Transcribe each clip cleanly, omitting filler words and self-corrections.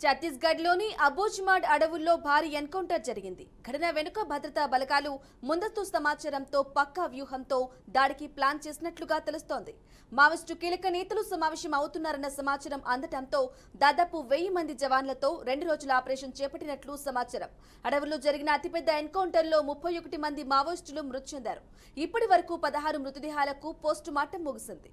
ఛత్తీస్గఢ్లోని అబూజ్మాడ్ అడవుల్లో భారీ ఎన్కౌంటర్ జరిగింది. ఘటన వెనుక భద్రతా బలగాలు ముందస్తు సమాచారంతో పక్కా వ్యూహంతో దాడికి ప్లాన్ చేసినట్లుగా తెలుస్తోంది. మావోయిస్టు కీలక నేతలు సమావేశం అవుతున్నారన్న సమాచారం అందటంతో దాదాపు 1000 మంది జవాన్లతో 2 రోజుల ఆపరేషన్ చేపట్టినట్లు సమాచారం. అడవుల్లో జరిగిన అతిపెద్ద ఎన్కౌంటర్లో 31 మంది మావోయిస్టులు మృతి చెందారు. ఇప్పటి వరకు 16 మృతదేహాలకు పోస్టు మార్టం ముగిసింది.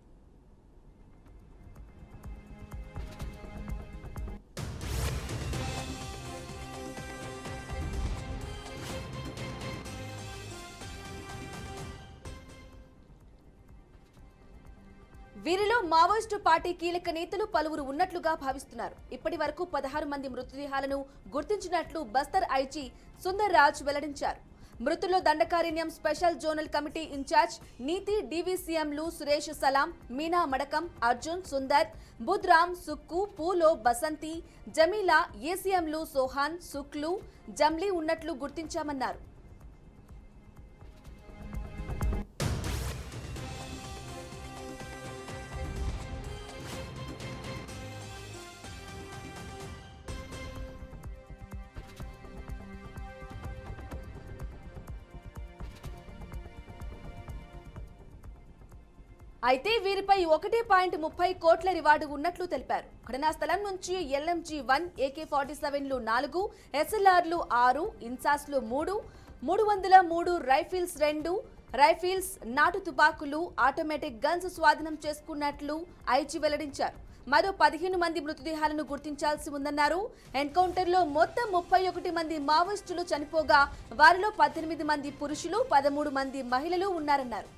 వీరిలో మావోయిస్టు పార్టీ కీలక నేతలు పలువురు ఉన్నట్లుగా భావిస్తున్నారు. ఇప్పటి వరకు 16 మంది మృతదేహాలను గుర్తించినట్లు బస్తర్ ఐజీ సుందర్ రాజ్ వెల్లడించారు. మృతుల్లో Dandakaranya special zonal committee in-charge Neeti డీవీసీఎంలు సురేష్ సలాం, మీనా మడకం, అర్జున్, సుందర్, బుద్రామ్, సుక్కు, పూలో, బసంతి, జమీలా, ఏసీఎంలు సోహాన్, సుక్లు, జమ్లీ ఉన్నట్లు గుర్తించామన్నారు. అయితే వీరిపై 1.30 కోట్ల రివార్డు ఉన్నట్లు తెలిపారు. ఘటనా స్థలం నుంచి LMG-1, AK-47లు 4, SLRలు 6, ఇన్సాస్లు 3, 303 రైఫిల్స్ 2 రైఫిల్స్, నాటు తుపాకులు, ఆటోమేటిక్ గన్స్ స్వాధీనం చేసుకున్నట్లు ఐజీ వెల్లడించారు. మరో 15 మంది మృతదేహాలను గుర్తించాల్సి ఉందన్నారు. ఎన్కౌంటర్లో మొత్తం 31 మంది మావోయిస్టులు చనిపోగా వారిలో 18 మంది పురుషులు, 13 మంది మహిళలు ఉన్నారన్నారు.